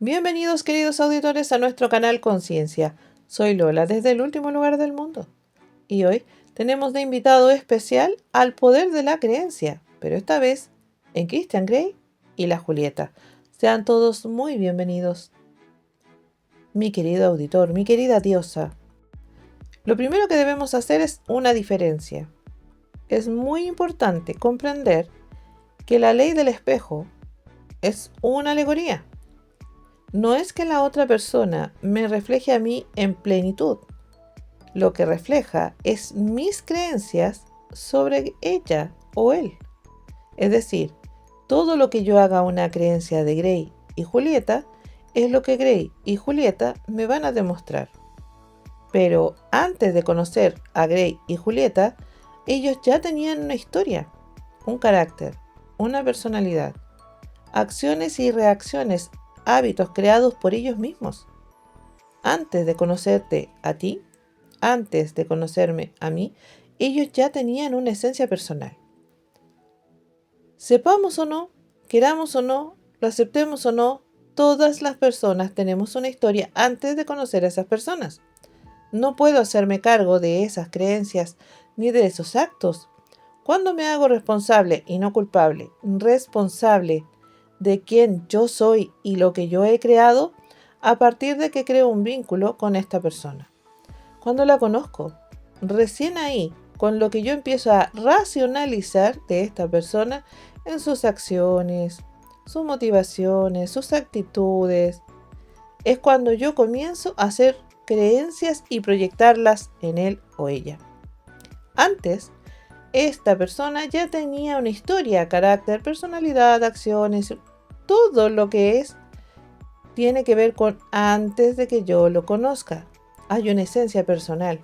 Bienvenidos queridos auditores a nuestro canal Conciencia. Soy Lola desde el último lugar del mundo. Y hoy tenemos de invitado especial al poder de la creencia, pero esta vez en Christian Grey y la Julieta. Sean todos muy bienvenidos. Mi querido auditor, mi querida diosa. Lo primero que debemos hacer es una diferencia. Es muy importante comprender que la ley del espejo es una alegoría. No es que la otra persona me refleje a mí en plenitud. Lo que refleja es mis creencias sobre ella o él. Es decir, todo lo que yo haga una creencia de Grey y Julieta es lo que Grey y Julieta me van a demostrar. Pero antes de conocer a Grey y Julieta, ellos ya tenían una historia, un carácter, una personalidad, acciones y reacciones, hábitos creados por ellos mismos. Antes de conocerte a ti, antes de conocerme a mí, ellos ya tenían una esencia personal. Sepamos o no, queramos o no, lo aceptemos o no, todas las personas tenemos una historia antes de conocer a esas personas. No puedo hacerme cargo de esas creencias ni de esos actos. Cuando me hago responsable y no culpable, responsable de quién yo soy y lo que yo he creado, a partir de que creo un vínculo con esta persona. Cuando la conozco, recién ahí, con lo que yo empiezo a racionalizar de esta persona en sus acciones, sus motivaciones, sus actitudes, es cuando yo comienzo a hacer creencias y proyectarlas en él o ella. Antes, esta persona ya tenía una historia, carácter, personalidad, acciones, todo lo que es tiene que ver con antes de que yo lo conozca. Hay una esencia personal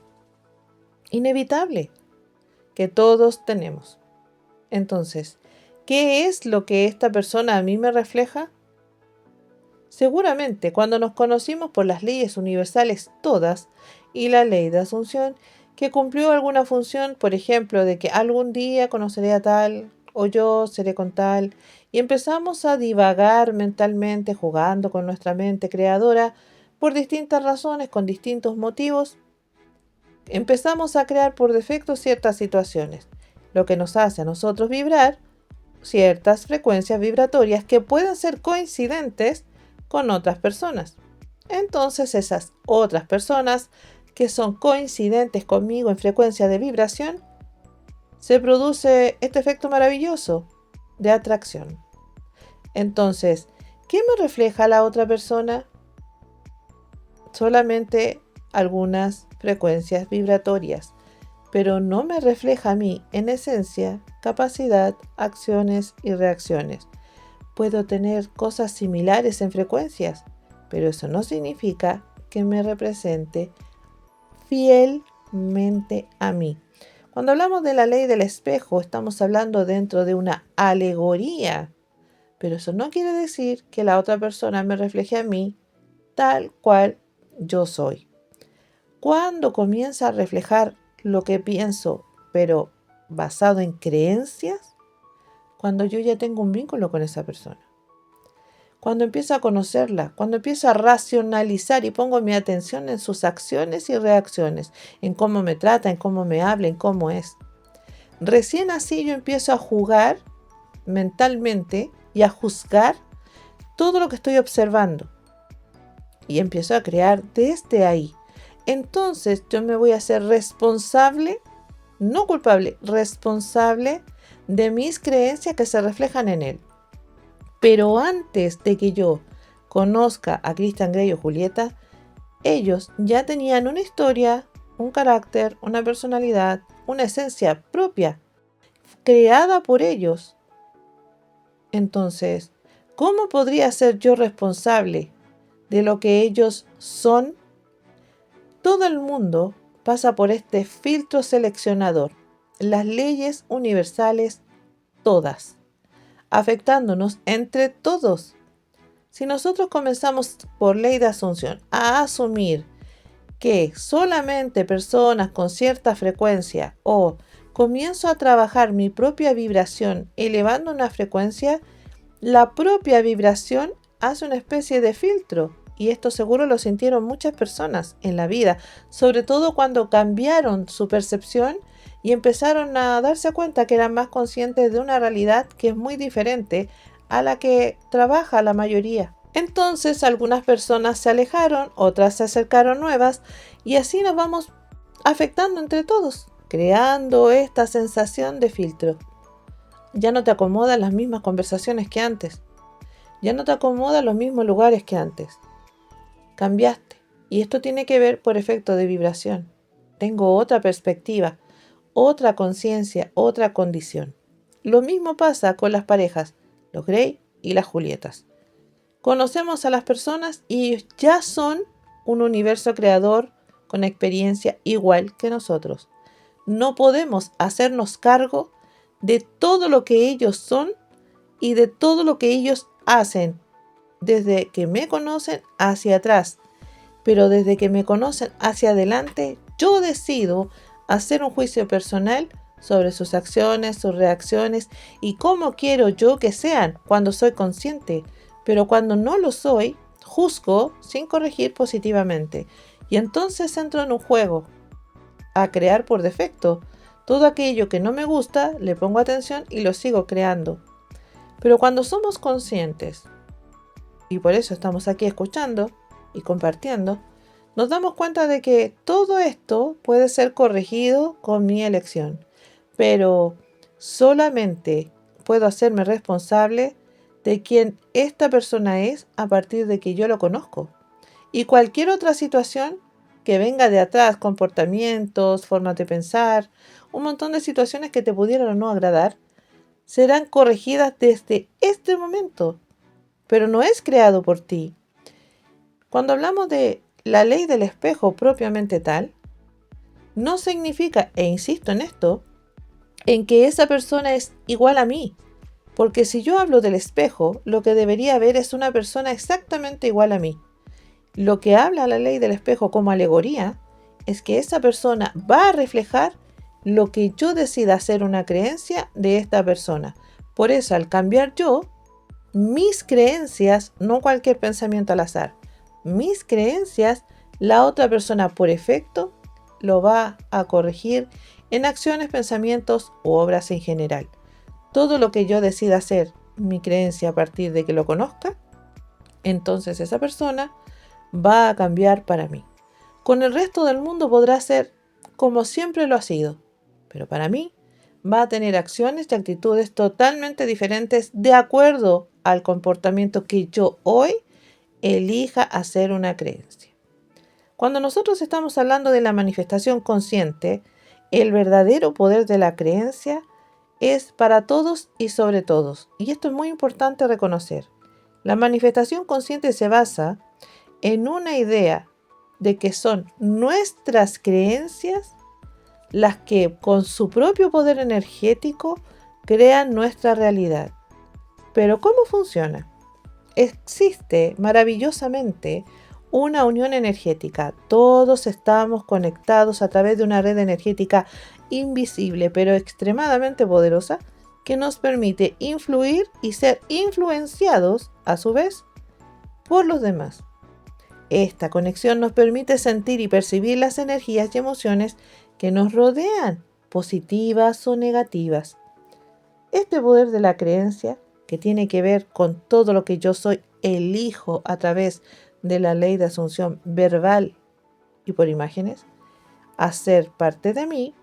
inevitable que todos tenemos. Entonces, ¿qué es lo que esta persona a mí me refleja? Seguramente cuando nos conocimos por las leyes universales todas y la ley de Asunción, que cumplió alguna función, por ejemplo, de que algún día conoceré a tal o yo seré con tal, y empezamos a divagar mentalmente jugando con nuestra mente creadora por distintas razones, con distintos motivos, empezamos a crear por defecto ciertas situaciones, lo que nos hace a nosotros vibrar ciertas frecuencias vibratorias que pueden ser coincidentes con otras personas. Entonces esas otras personas que son coincidentes conmigo en frecuencia de vibración, se produce este efecto maravilloso de atracción. Entonces, ¿qué me refleja la otra persona? Solamente algunas frecuencias vibratorias, pero no me refleja a mí en esencia, capacidad, acciones y reacciones. Puedo tener cosas similares en frecuencias, pero eso no significa que me represente fielmente a mí. Cuando hablamos de la ley del espejo, estamos hablando dentro de una alegoría, pero eso no quiere decir que la otra persona me refleje a mí tal cual yo soy. Cuando comienza a reflejar lo que pienso, pero basado en creencias, cuando yo ya tengo un vínculo con esa persona. Cuando empiezo a conocerla, cuando empiezo a racionalizar y pongo mi atención en sus acciones y reacciones, en cómo me trata, en cómo me habla, en cómo es. Recién así yo empiezo a jugar mentalmente y a juzgar todo lo que estoy observando. Y empiezo a crear desde ahí. Entonces yo me voy a hacer responsable, no culpable, responsable de mis creencias que se reflejan en él. Pero antes de que yo conozca a Christian Grey o Julieta, ellos ya tenían una historia, un carácter, una personalidad, una esencia propia, creada por ellos. Entonces, ¿cómo podría ser yo responsable de lo que ellos son? Todo el mundo pasa por este filtro seleccionador, las leyes universales todas, afectándonos entre todos. Si nosotros comenzamos por ley de asunción a asumir que solamente personas con cierta frecuencia o comienzo a trabajar mi propia vibración elevando una frecuencia, la propia vibración hace una especie de filtro. Y esto seguro lo sintieron muchas personas en la vida, sobre todo cuando cambiaron su percepción y empezaron a darse cuenta que eran más conscientes de una realidad que es muy diferente a la que trabaja la mayoría. Entonces algunas personas se alejaron, otras se acercaron nuevas y así nos vamos afectando entre todos, creando esta sensación de filtro. Ya no te acomodan las mismas conversaciones que antes, ya no te acomodan los mismos lugares que antes. Cambiaste y esto tiene que ver por efecto de vibración. Tengo otra perspectiva, otra conciencia, otra condición. Lo mismo pasa con las parejas, los Grey y las Julietas. Conocemos a las personas y ellos ya son un universo creador con experiencia igual que nosotros. No podemos hacernos cargo de todo lo que ellos son y de todo lo que ellos hacen, desde que me conocen hacia atrás. Pero desde que me conocen hacia adelante, yo decido hacer un juicio personal sobre sus acciones, sus reacciones y cómo quiero yo que sean cuando soy consciente. Pero cuando no lo soy, juzgo sin corregir positivamente. Y entonces entro en un juego a crear por defecto. Todo aquello que no me gusta, le pongo atención y lo sigo creando. Pero cuando somos conscientes, y por eso estamos aquí escuchando y compartiendo, nos damos cuenta de que todo esto puede ser corregido con mi elección, pero solamente puedo hacerme responsable de quién esta persona es a partir de que yo lo conozco. Y cualquier otra situación que venga de atrás, comportamientos, formas de pensar, un montón de situaciones que te pudieran o no agradar, serán corregidas desde este momento, pero no es creado por ti. Cuando hablamos de la ley del espejo propiamente tal, no significa, e insisto en esto, en que esa persona es igual a mí. Porque si yo hablo del espejo, lo que debería ver es una persona exactamente igual a mí. Lo que habla la ley del espejo como alegoría es que esa persona va a reflejar lo que yo decida hacer una creencia de esta persona. Por eso, al cambiar yo, mis creencias, no cualquier pensamiento al azar, mis creencias, la otra persona por efecto lo va a corregir en acciones, pensamientos u obras en general. Todo lo que yo decida hacer, mi creencia a partir de que lo conozca, entonces esa persona va a cambiar para mí. Con el resto del mundo podrá ser como siempre lo ha sido, pero para mí va a tener acciones y actitudes totalmente diferentes de acuerdo al comportamiento que yo hoy elija hacer una creencia. Cuando nosotros estamos hablando de la manifestación consciente, el verdadero poder de la creencia es para todos y sobre todos. Y esto es muy importante reconocer. La manifestación consciente se basa en una idea de que son nuestras creencias las que con su propio poder energético crean nuestra realidad. Pero ¿cómo funciona? Existe maravillosamente una unión energética. Todos estamos conectados a través de una red energética invisible pero extremadamente poderosa que nos permite influir y ser influenciados a su vez por los demás. Esta conexión nos permite sentir y percibir las energías y emociones que nos rodean, positivas o negativas. Este poder de la creencia, que tiene que ver con todo lo que yo soy, elijo a través de la ley de asunción verbal y por imágenes, hacer parte de mí,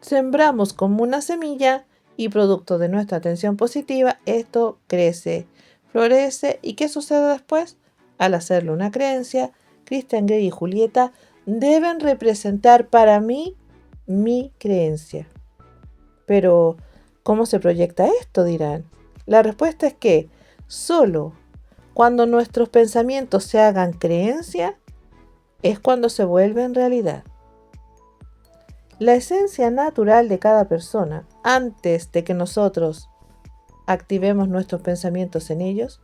sembramos como una semilla y producto de nuestra atención positiva, esto crece, florece y ¿qué sucede después? Al hacerlo una creencia, Christian Grey y Julieta deben representar para mí mi creencia. Pero, ¿cómo se proyecta esto? Dirán. La respuesta es que solo cuando nuestros pensamientos se hagan creencia es cuando se vuelven realidad. La esencia natural de cada persona, antes de que nosotros activemos nuestros pensamientos en ellos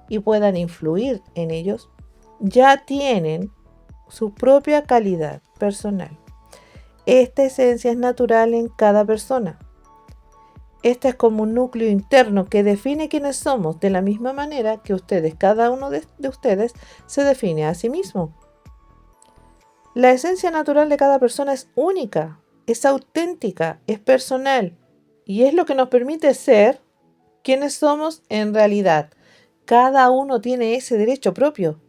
y puedan influir en ellos, ya tienen su propia calidad personal. Esta esencia es natural en cada persona. Este es como un núcleo interno que define quiénes somos, de la misma manera que ustedes, cada uno de ustedes, se define a sí mismo. La esencia natural de cada persona es única, es auténtica, es personal y es lo que nos permite ser quienes somos en realidad. Cada uno tiene ese derecho propio.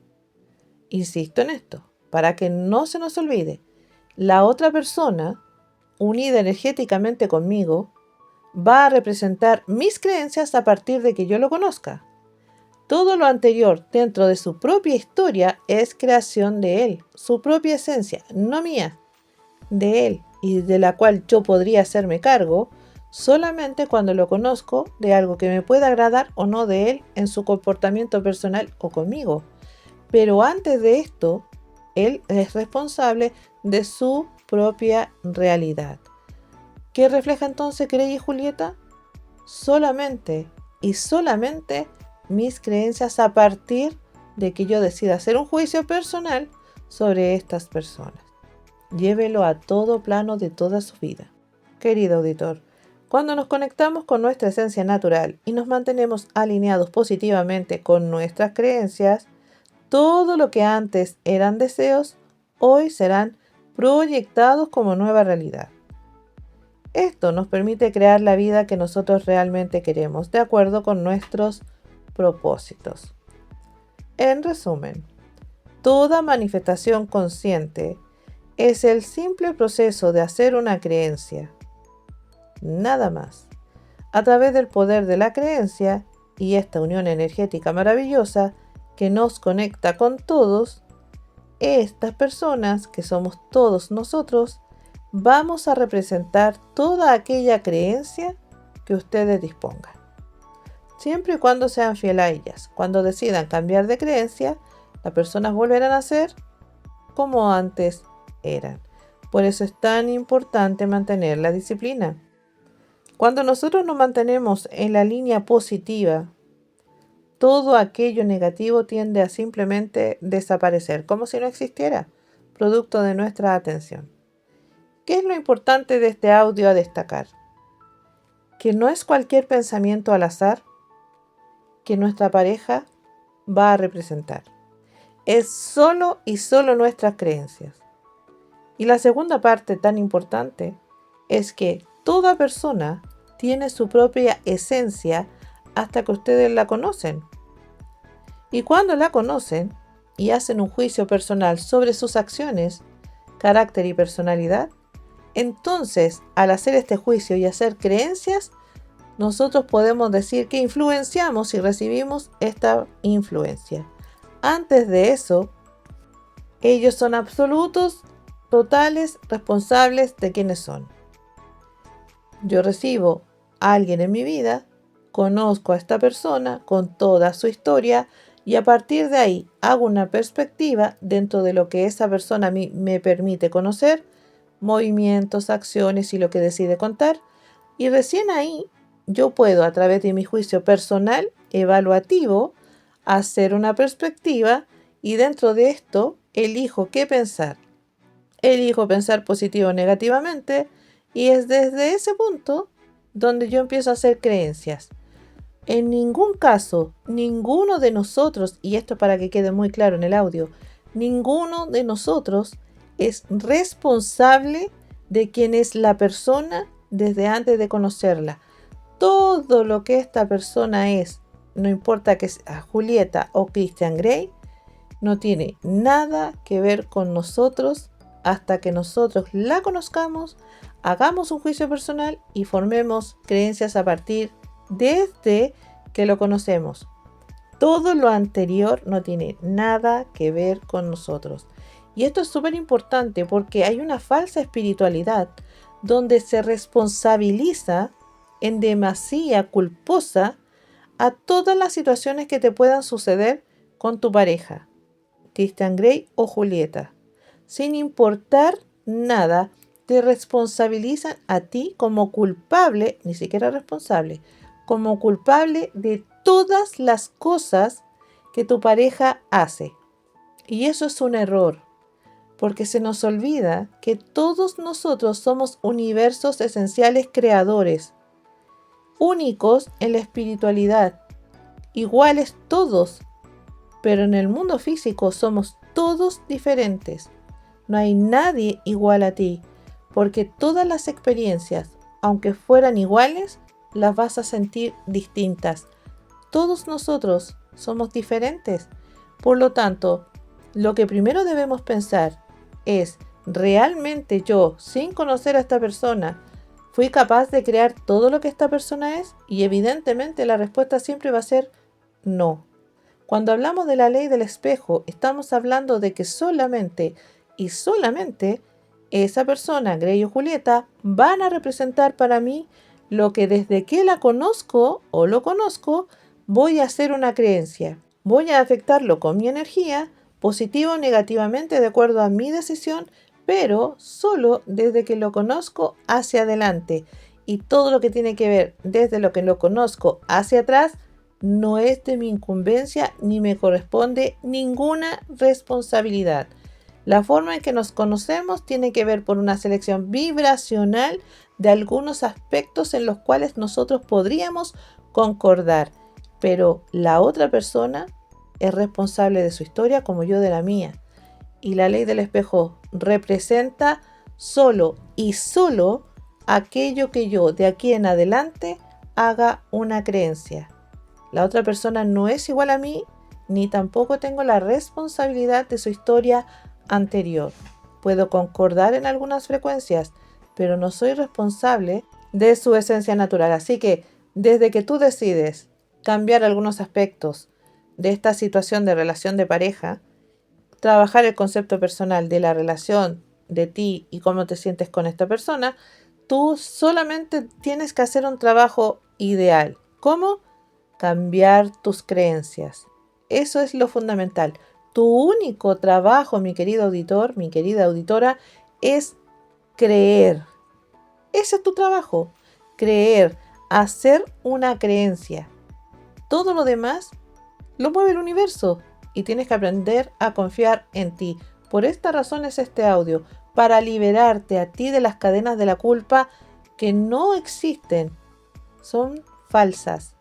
Insisto en esto, para que no se nos olvide, la otra persona, unida energéticamente conmigo, va a representar mis creencias a partir de que yo lo conozca. Todo lo anterior dentro de su propia historia es creación de él, su propia esencia, no mía, de él, y de la cual yo podría hacerme cargo solamente cuando lo conozco de algo que me pueda agradar o no de él en su comportamiento personal o conmigo. Pero antes de esto, él es responsable de su propia realidad. ¿Qué refleja entonces Grey y Julieta? Solamente y solamente mis creencias a partir de que yo decida hacer un juicio personal sobre estas personas. Llévelo a todo plano de toda su vida. Querido auditor, cuando nos conectamos con nuestra esencia natural y nos mantenemos alineados positivamente con nuestras creencias, todo lo que antes eran deseos, hoy serán proyectados como nueva realidad. Esto nos permite crear la vida que nosotros realmente queremos, de acuerdo con nuestros propósitos. En resumen, toda manifestación consciente es el simple proceso de hacer una creencia, nada más. A través del poder de la creencia y esta unión energética maravillosa que nos conecta con todos, estas personas, que somos todos nosotros, vamos a representar toda aquella creencia que ustedes dispongan. Siempre y cuando sean fieles a ellas. Cuando decidan cambiar de creencia, las personas volverán a ser como antes eran. Por eso es tan importante mantener la disciplina. Cuando nosotros nos mantenemos en la línea positiva, todo aquello negativo tiende a simplemente desaparecer, como si no existiera, producto de nuestra atención. ¿Qué es lo importante de este audio a destacar? Que no es cualquier pensamiento al azar que nuestra pareja va a representar. Es solo y solo nuestras creencias. Y la segunda parte tan importante es que toda persona tiene su propia esencia hasta que ustedes la conocen. Y cuando la conocen y hacen un juicio personal sobre sus acciones, carácter y personalidad, entonces al hacer este juicio y hacer creencias, nosotros podemos decir que influenciamos y recibimos esta influencia. Antes de eso, ellos son absolutos, totales, responsables de quienes son. Yo recibo a alguien en mi vida, conozco a esta persona con toda su historia y a partir de ahí hago una perspectiva dentro de lo que esa persona a mí me permite conocer, movimientos, acciones y lo que decide contar, y recién ahí yo puedo, a través de mi juicio personal evaluativo, hacer una perspectiva y dentro de esto elijo qué pensar. Elijo pensar positivo o negativamente y es desde ese punto donde yo empiezo a hacer creencias. En ningún caso, ninguno de nosotros, y esto para que quede muy claro en el audio, ninguno de nosotros es responsable de quién es la persona desde antes de conocerla. Todo lo que esta persona es, no importa que sea Julieta o Christian Grey, no tiene nada que ver con nosotros hasta que nosotros la conozcamos, hagamos un juicio personal y formemos creencias a partir desde que lo conocemos. Todo lo anterior no tiene nada que ver con nosotros. Y esto es súper importante porque hay una falsa espiritualidad donde se responsabiliza en demasía culposa a todas las situaciones que te puedan suceder con tu pareja, Christian Grey o Julieta. Sin importar nada, te responsabilizan a ti como culpable, ni siquiera responsable, como culpable de todas las cosas que tu pareja hace. Y eso es un error, porque se nos olvida que todos nosotros somos universos esenciales creadores. únicos en la espiritualidad, iguales todos, pero en el mundo físico somos todos diferentes. No hay nadie igual a ti, porque todas las experiencias, aunque fueran iguales, las vas a sentir distintas. Todos nosotros somos diferentes. Por lo tanto, lo que primero debemos pensar es, ¿realmente yo, sin conocer a esta persona, fui capaz de crear todo lo que esta persona es? Y evidentemente la respuesta siempre va a ser no. Cuando hablamos de la ley del espejo, estamos hablando de que solamente y solamente esa persona, Grey o Julieta, van a representar para mí lo que desde que la conozco o lo conozco, voy a hacer una creencia. Voy a afectarlo con mi energía, positivo o negativamente de acuerdo a mi decisión, pero solo desde que lo conozco hacia adelante. Y todo lo que tiene que ver desde lo que lo conozco hacia atrás no es de mi incumbencia ni me corresponde ninguna responsabilidad. La forma en que nos conocemos tiene que ver por una selección vibracional de algunos aspectos en los cuales nosotros podríamos concordar, pero la otra persona es responsable de su historia como yo de la mía. Y la ley del espejo representa solo y solo aquello que yo de aquí en adelante haga una creencia. La otra persona no es igual a mí, ni tampoco tengo la responsabilidad de su historia anterior. Puedo concordar en algunas frecuencias, pero no soy responsable de su esencia natural. Así que desde que tú decides cambiar algunos aspectos de esta situación de relación de pareja, trabajar el concepto personal de la relación de ti y cómo te sientes con esta persona, tú solamente tienes que hacer un trabajo ideal. ¿Cómo? Cambiar tus creencias. Eso es lo fundamental. Tu único trabajo, mi querido auditor, mi querida auditora, es creer. Ese es tu trabajo. Creer, hacer una creencia. Todo lo demás lo mueve el universo y tienes que aprender a confiar en ti. Por esta razón es este audio, para liberarte a ti de las cadenas de la culpa que no existen. Son falsas.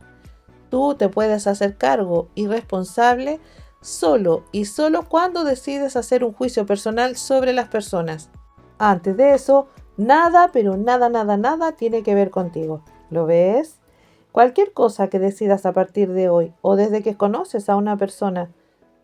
Tú te puedes hacer cargo y responsable solo y solo cuando decides hacer un juicio personal sobre las personas. Antes de eso, nada, pero nada tiene que ver contigo. ¿Lo ves? Cualquier cosa que decidas a partir de hoy o desde que conoces a una persona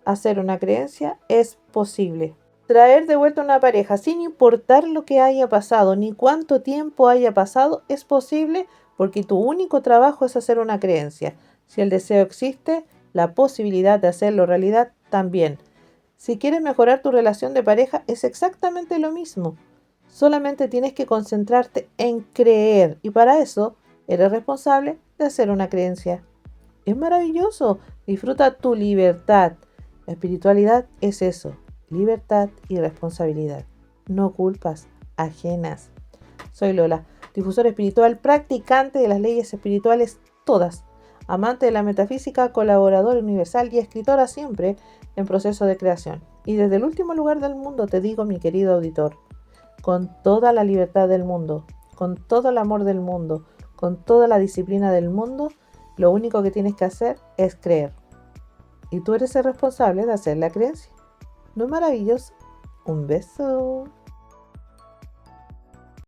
hacer una creencia es posible. Traer de vuelta una pareja sin importar lo que haya pasado ni cuánto tiempo haya pasado es posible porque tu único trabajo es hacer una creencia. Si el deseo existe, la posibilidad de hacerlo realidad también. Si quieres mejorar tu relación de pareja es exactamente lo mismo. Solamente tienes que concentrarte en creer y para eso eres responsable de hacer una creencia. Es maravilloso. Disfruta tu libertad. La espiritualidad es eso, libertad y responsabilidad, no culpas ajenas. Soy Lola, difusora espiritual, practicante de las leyes espirituales todas, amante de la metafísica, colaboradora universal y escritora siempre en proceso de creación. Y desde el último lugar del mundo te digo, mi querido auditor, con toda la libertad del mundo, con todo el amor del mundo, con toda la disciplina del mundo, lo único que tienes que hacer es creer. Y tú eres el responsable de hacer la creencia. ¿No es maravilloso? Un beso.